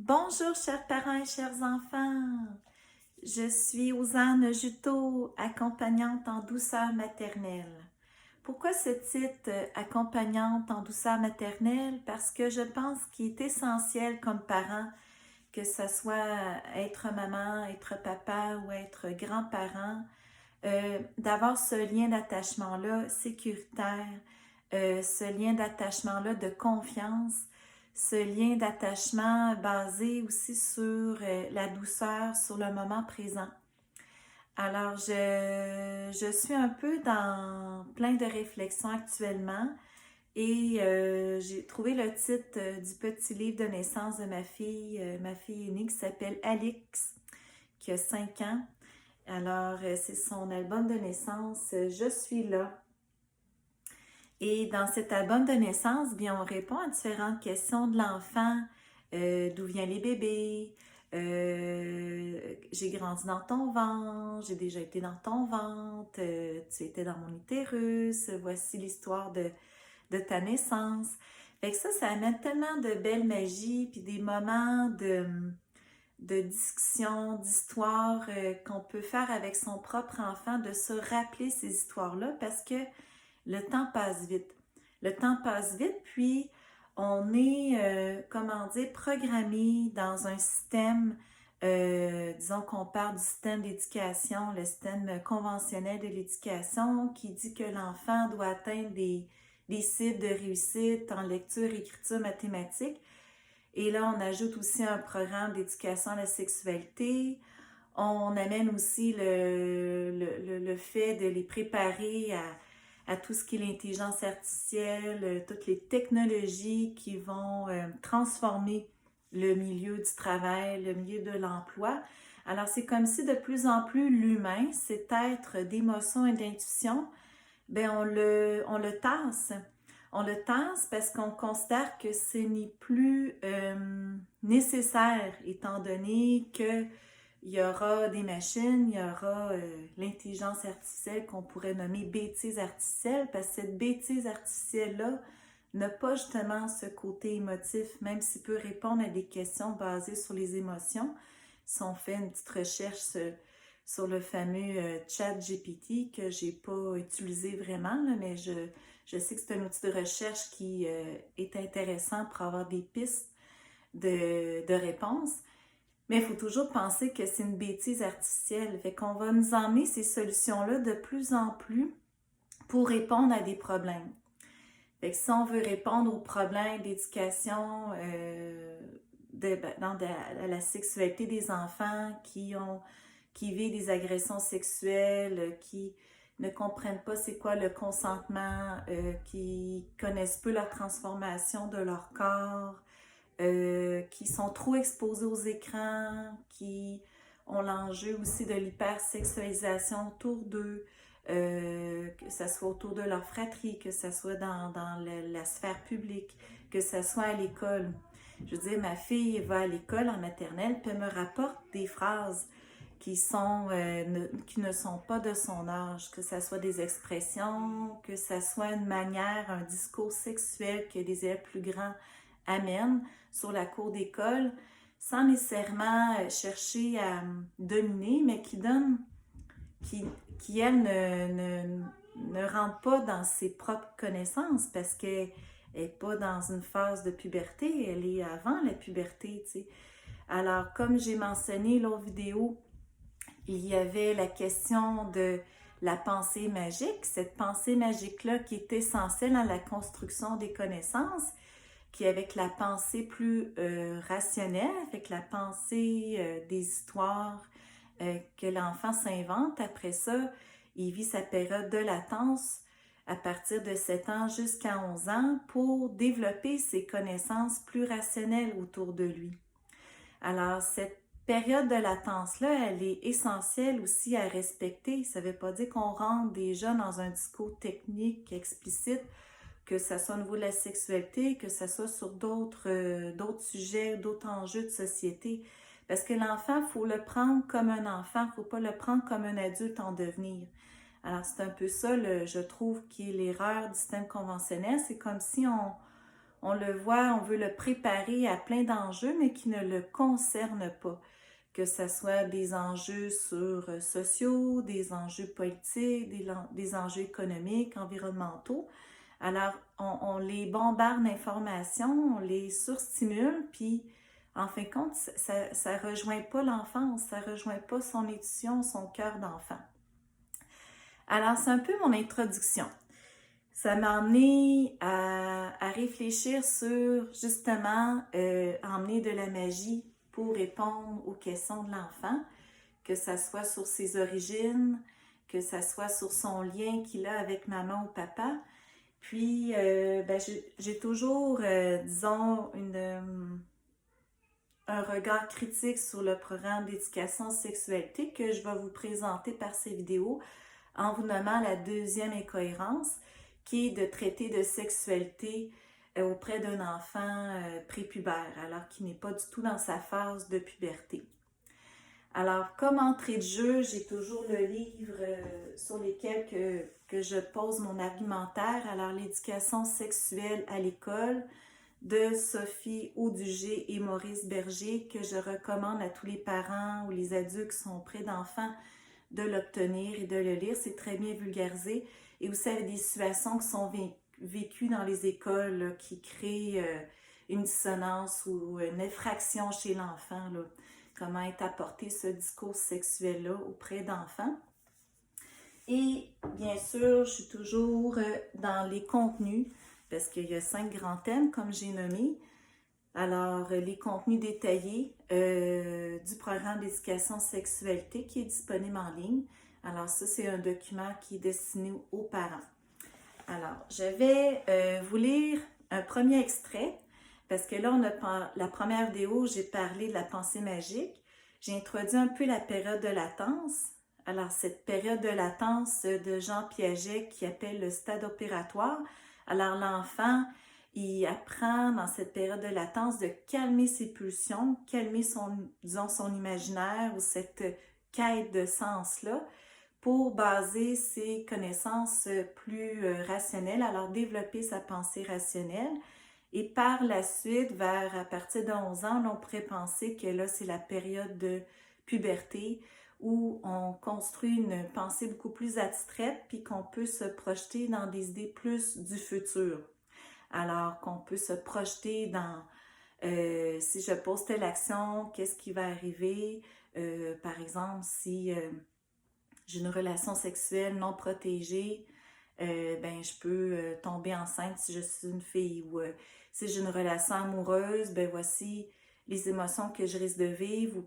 Bonjour chers parents et chers enfants, je suis Osanne Juteau, accompagnante en douceur maternelle. Pourquoi ce titre accompagnante en douceur maternelle? Parce que je pense qu'il est essentiel comme parent, que ce soit être maman, être papa ou être grand-parent, d'avoir ce lien d'attachement-là sécuritaire, ce lien d'attachement-là de confiance, ce lien d'attachement basé aussi sur la douceur, sur le moment présent. Alors, je suis un peu dans plein de réflexions actuellement et j'ai trouvé le titre du petit livre de naissance de ma fille aînée qui s'appelle Alix, qui a 5 ans. Alors, c'est son album de naissance, Je suis là. Et dans cet album de naissance, bien, on répond à différentes questions de l'enfant. D'où viennent les bébés? J'ai grandi dans ton ventre, j'ai déjà été dans ton ventre, tu étais dans mon utérus, voici l'histoire de ta naissance. Fait que ça amène tellement de belle magie, puis des moments de discussion, d'histoire qu'on peut faire avec son propre enfant, de se rappeler ces histoires-là parce que le temps passe vite. Le temps passe vite, puis on est, comment dire, programmé dans un système, disons qu'on parle du système d'éducation, le système conventionnel de l'éducation, qui dit que l'enfant doit atteindre des cibles de réussite en lecture, écriture, mathématiques. Et là, on ajoute aussi un programme d'éducation à la sexualité. On amène aussi le fait de les préparer à tout ce qui est l'intelligence artificielle, toutes les technologies qui vont transformer le milieu du travail, le milieu de l'emploi. Alors, c'est comme si de plus en plus l'humain, cet être d'émotion et d'intuition, ben on le tasse. On le tasse parce qu'on considère que ce n'est plus nécessaire, étant donné que il y aura des machines, il y aura l'intelligence artificielle qu'on pourrait nommer bêtise artificielle, parce que cette bêtise artificielle-là n'a pas justement ce côté émotif, même s'il peut répondre à des questions basées sur les émotions. Si on fait une petite recherche sur le fameux chat GPT que j'ai pas utilisé vraiment, là, mais je sais que c'est un outil de recherche qui est intéressant pour avoir des pistes de réponses. Mais il faut toujours penser que c'est une bêtise artificielle. Fait qu'on va nous emmener ces solutions-là de plus en plus pour répondre à des problèmes. Fait que si on veut répondre aux problèmes d'éducation, à la sexualité des enfants qui vivent des agressions sexuelles, qui ne comprennent pas c'est quoi le consentement, qui connaissent peu la transformation de leur corps, qui sont trop exposés aux écrans, qui ont l'enjeu aussi de l'hypersexualisation autour d'eux, que ce soit autour de leur fratrie, que ce soit dans la sphère publique, que ce soit à l'école. Je veux dire, ma fille va à l'école en maternelle, puis elle me rapporte des phrases qui ne sont pas de son âge, que ce soit des expressions, que ce soit une manière, un discours sexuel que des élèves plus grands amènent sur la cour d'école, sans nécessairement chercher à dominer, mais qui elle, ne rentre pas dans ses propres connaissances parce qu'elle n'est pas dans une phase de puberté, elle est avant la puberté, tu sais. Alors, comme j'ai mentionné l'autre vidéo, il y avait la question de la pensée magique, cette pensée magique-là qui est essentielle dans la construction des connaissances, qui est avec la pensée plus rationnelle, avec la pensée des histoires que l'enfant s'invente. Après ça, il vit sa période de latence à partir de 7 ans jusqu'à 11 ans pour développer ses connaissances plus rationnelles autour de lui. Alors, cette période de latence-là, elle est essentielle aussi à respecter. Ça ne veut pas dire qu'on rentre déjà dans un discours technique explicite, que ce soit au niveau de la sexualité, que ce soit sur d'autres sujets, d'autres enjeux de société. Parce que l'enfant, il faut le prendre comme un enfant, il ne faut pas le prendre comme un adulte en devenir. Alors, c'est un peu ça, je trouve, qui est l'erreur du système conventionnel. C'est comme si on le voit, on veut le préparer à plein d'enjeux, mais qui ne le concernent pas. Que ce soit des enjeux sociaux, des enjeux politiques, des enjeux économiques, environnementaux. Alors, on les bombarde d'informations, on les surstimule, puis en fin de compte, ça ne rejoint pas l'enfance, ça ne rejoint pas son édition, son cœur d'enfant. Alors, c'est un peu mon introduction. Ça m'a amené à réfléchir sur, justement, emmener de la magie pour répondre aux questions de l'enfant, que ça soit sur ses origines, que ça soit sur son lien qu'il a avec maman ou papa. Puis, j'ai toujours, disons, un regard critique sur le programme d'éducation sexualité que je vais vous présenter par ces vidéos en vous nommant la deuxième incohérence, qui est de traiter de sexualité auprès d'un enfant prépubère, alors qu'il n'est pas du tout dans sa phase de puberté. Alors, comme entrée de jeu, j'ai toujours le livre sur lequel que je pose mon argumentaire. Alors, l'éducation sexuelle à l'école de Sophie Audugé et Maurice Berger, que je recommande à tous les parents ou les adultes qui sont près d'enfants de l'obtenir et de le lire. C'est très bien vulgarisé. Et vous savez, des situations qui sont vécues dans les écoles là, qui créent une dissonance ou une effraction chez l'enfant. Comment est apporté ce discours sexuel-là auprès d'enfants. Et bien sûr, je suis toujours dans les contenus, parce qu'il y a 5 grands thèmes, comme j'ai nommé. Alors, les contenus détaillés du programme d'éducation sexualité qui est disponible en ligne. Alors, ça, c'est un document qui est destiné aux parents. Alors, je vais vous lire un premier extrait, parce que là, la première vidéo, j'ai parlé de la pensée magique. J'ai introduit un peu la période de latence. Alors, cette période de latence de Jean Piaget qui appelle le stade opératoire. Alors, l'enfant, il apprend dans cette période de latence de calmer ses pulsions, calmer son imaginaire ou cette quête de sens-là pour baser ses connaissances plus rationnelles, alors développer sa pensée rationnelle. Et par la suite, à partir de 11 ans, on pourrait penser que là, c'est la période de puberté où on construit une pensée beaucoup plus abstraite puis qu'on peut se projeter dans des idées plus du futur. Alors qu'on peut se projeter dans si je pose telle action, qu'est-ce qui va arriver? Par exemple, si j'ai une relation sexuelle non protégée, je peux tomber enceinte si je suis une fille. Ou si j'ai une relation amoureuse, voici les émotions que je risque de vivre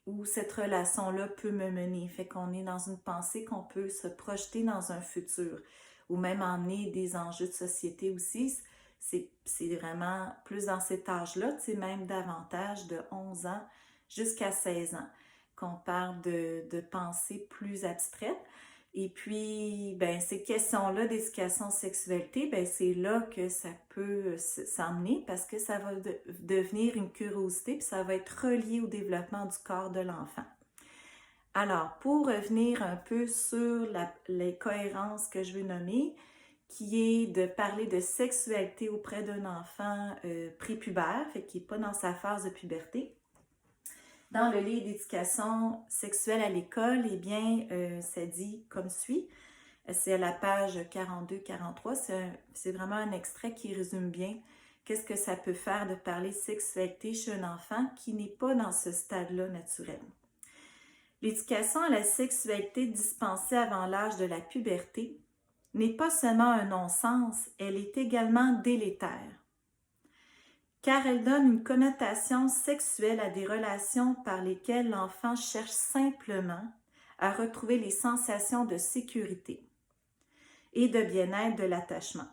où cette relation-là peut me mener. Fait qu'on est dans une pensée qu'on peut se projeter dans un futur ou même emmener des enjeux de société aussi. C'est vraiment plus dans cet âge-là, même davantage de 11 ans jusqu'à 16 ans, qu'on parle de pensée plus abstraite. Et puis, ces questions-là d'éducation sexualité, c'est là que ça peut s'emmener parce que ça va devenir une curiosité puis ça va être relié au développement du corps de l'enfant. Alors, pour revenir un peu sur les cohérences que je veux nommer, qui est de parler de sexualité auprès d'un enfant prépubère, qui n'est pas dans sa phase de puberté. Dans le livre d'éducation sexuelle à l'école, ça dit comme suit. C'est à la page 42-43. C'est vraiment un extrait qui résume bien qu'est-ce que ça peut faire de parler sexualité chez un enfant qui n'est pas dans ce stade-là naturel. L'éducation à la sexualité dispensée avant l'âge de la puberté n'est pas seulement un non-sens, elle est également délétère, car elle donne une connotation sexuelle à des relations par lesquelles l'enfant cherche simplement à retrouver les sensations de sécurité et de bien-être de l'attachement.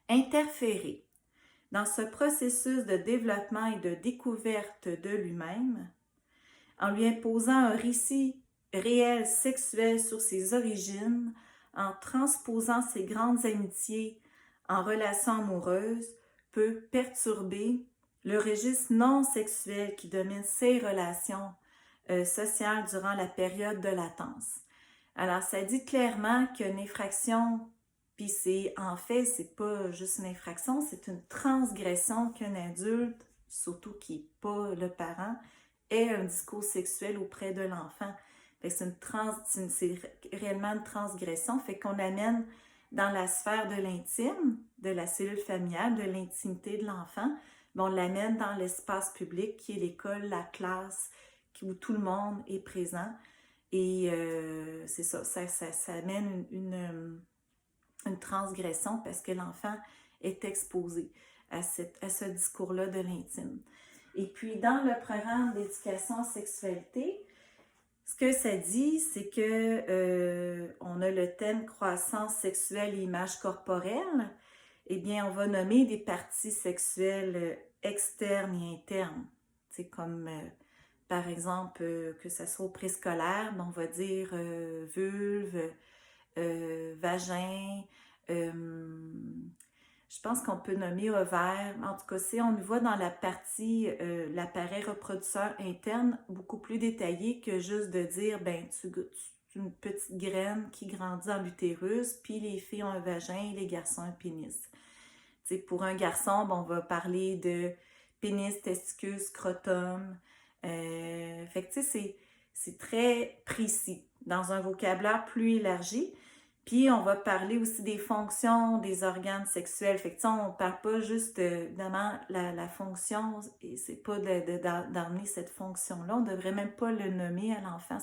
Interférer dans ce processus de développement et de découverte de lui-même, en lui imposant un récit réel sexuel sur ses origines, en transposant ses grandes amitiés en relations amoureuses, peut perturber le registre non sexuel qui domine ses relations sociales durant la période de latence. Alors, ça dit clairement qu'il y a une effraction Puis en fait, c'est pas juste une infraction, c'est une transgression qu'un adulte, surtout qui n'est pas le parent, ait un discours sexuel auprès de l'enfant. Fait que c'est réellement une transgression, fait qu'on amène dans la sphère de l'intime, de la cellule familiale, de l'intimité de l'enfant, on l'amène dans l'espace public qui est l'école, la classe, où tout le monde est présent. Et c'est ça, ça amène une transgression parce que l'enfant est exposé à ce discours-là de l'intime. Et puis, dans le programme d'éducation en sexualité, ce que ça dit, c'est que on a le thème croissance sexuelle et image corporelle. Eh bien, on va nommer des parties sexuelles externes et internes. C'est comme, par exemple, que ce soit au préscolaire, on va dire vulve, vagin, je pense qu'on peut nommer ovaire. En tout cas, si on le voit dans la partie, l'appareil reproducteur interne, beaucoup plus détaillé que juste de dire, ben, tu une petite graine qui grandit dans l'utérus, puis les filles ont un vagin et les garçons un pénis. T'sais, pour un garçon, on va parler de pénis, testicule, scrotum. Fait que tu sais, c'est très précis, dans un vocabulaire plus élargi. Puis, on va parler aussi des fonctions des organes sexuels. Fait que, on ne parle pas juste, évidemment, la fonction, et c'est pas d'emmener cette fonction-là. On ne devrait même pas le nommer à l'enfant.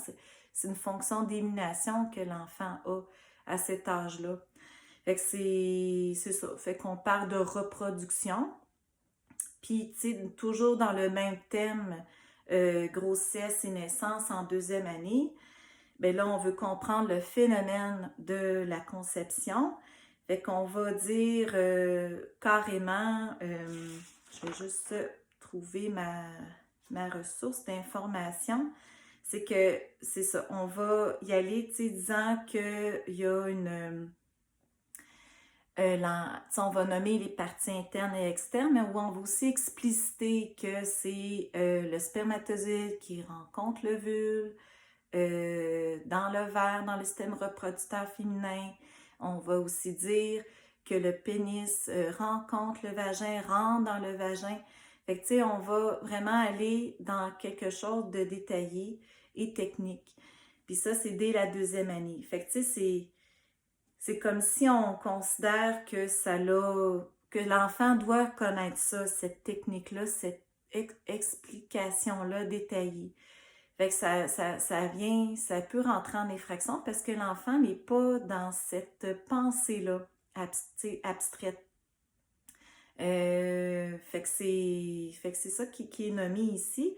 C'est une fonction d'élimination que l'enfant a à cet âge-là. Fait que c'est ça. Fait qu'on parle de reproduction. Puis, tu sais, toujours dans le même thème, grossesse et naissance en deuxième année. Bien là, on veut comprendre le phénomène de la conception. Fait qu'on va dire carrément, je vais juste trouver ma ressource d'information, c'est que, c'est ça, on va y aller, tu sais, disant qu'il y a on va nommer les parties internes et externes, mais où on va aussi expliciter que c'est le spermatozoïde qui rencontre l'ovule, dans l'ovaire, dans le système reproducteur féminin. On va aussi dire que le pénis rencontre le vagin, rentre dans le vagin. Fait que, tu sais, on va vraiment aller dans quelque chose de détaillé et technique. Puis ça, c'est dès la deuxième année. Fait que, tu sais, c'est comme si on considère que que l'enfant doit connaître ça, cette technique-là, cette explication-là détaillée. Fait que ça peut rentrer en effraction parce que l'enfant n'est pas dans cette pensée-là abstraite. Fait que c'est ça qui est nommé ici.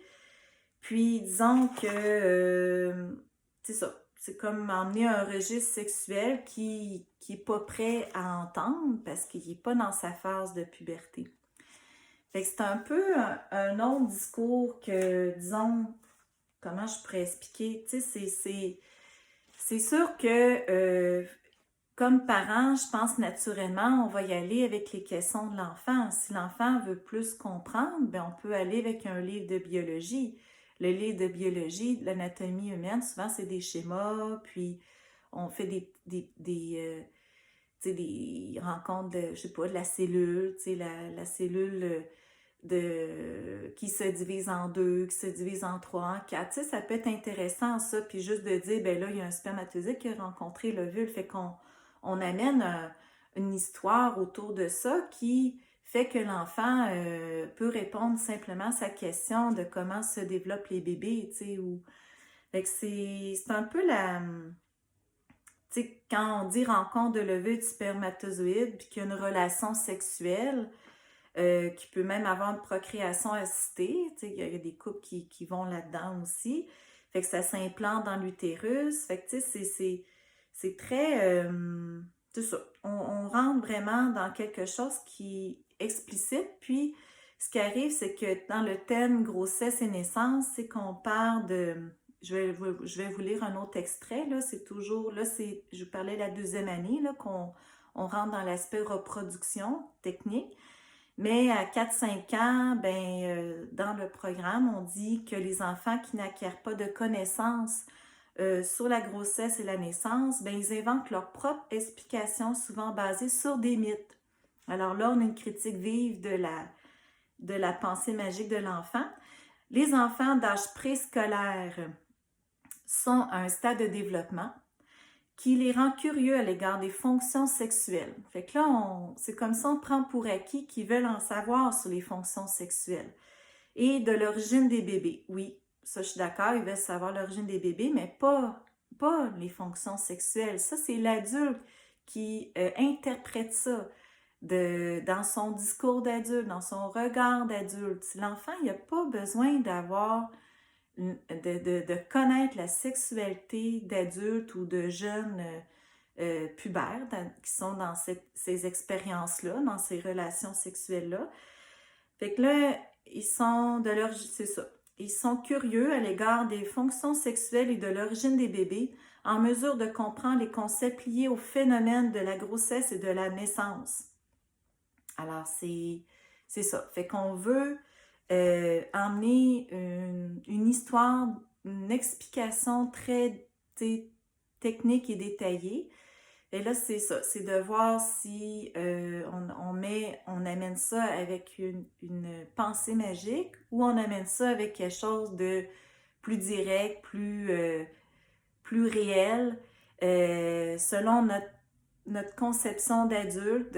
Puis, disons que, c'est ça, c'est comme emmener un registre sexuel qui n'est pas prêt à entendre parce qu'il n'est pas dans sa phase de puberté. Fait que c'est un peu un autre discours que, disons, comment je pourrais expliquer? Tu sais, c'est sûr que comme parent, je pense naturellement, on va y aller avec les questions de l'enfant. Si l'enfant veut plus comprendre, bien, on peut aller avec un livre de biologie. Le livre de biologie, de l'anatomie humaine, souvent c'est des schémas, puis on fait des rencontres de, je sais pas, de la cellule, tu sais, la cellule qui se divise en deux, qui se divise en trois, en quatre. Tu sais, ça peut être intéressant, ça, puis juste de dire, ben là, il y a un spermatozoïde qui a rencontré l'ovule, fait qu'on amène une histoire autour de ça qui fait que l'enfant peut répondre simplement à sa question de comment se développent les bébés, tu sais, ou... Fait que c'est un peu tu sais, quand on dit rencontre de l'ovule du spermatozoïde, puis qu'il y a une relation sexuelle, qui peut même avoir une procréation assistée. Tu sais, il y a des couples qui vont là-dedans aussi. Fait que ça s'implante dans l'utérus. Fait que, tu sais, c'est très... c'est ça. On rentre vraiment dans quelque chose qui est explicite. Puis, ce qui arrive, c'est que dans le thème grossesse et naissance, c'est qu'on parle de... Je vais vous lire un autre extrait. Là, c'est toujours... Là, je vous parlais de la deuxième année, là, qu'on rentre dans l'aspect reproduction technique. Mais à 4-5 ans, dans le programme, on dit que les enfants qui n'acquièrent pas de connaissances sur la grossesse et la naissance, ben, ils inventent leur propre explication, souvent basée sur des mythes. Alors là, on a une critique vive de la pensée magique de l'enfant. Les enfants d'âge préscolaire sont à un stade de développement qui les rend curieux à l'égard des fonctions sexuelles. Fait que là, c'est comme ça on prend pour acquis qu'ils veulent en savoir sur les fonctions sexuelles et de l'origine des bébés. Oui, ça je suis d'accord, ils veulent savoir l'origine des bébés, mais pas les fonctions sexuelles. Ça, c'est l'adulte qui interprète ça dans son discours d'adulte, dans son regard d'adulte. L'enfant, il n'a pas besoin de connaître la sexualité d'adultes ou de jeunes pubères qui sont dans ces expériences-là, dans ces relations sexuelles-là. Fait que là, c'est ça. Ils sont curieux à l'égard des fonctions sexuelles et de l'origine des bébés, en mesure de comprendre les concepts liés au phénomène de la grossesse et de la naissance. Alors, c'est ça. Fait qu'on veut emmener une histoire, une explication très technique et détaillée. Et là, c'est ça, c'est de voir si on amène ça avec une pensée magique ou on amène ça avec quelque chose de plus direct, plus réel, selon notre conception d'adulte,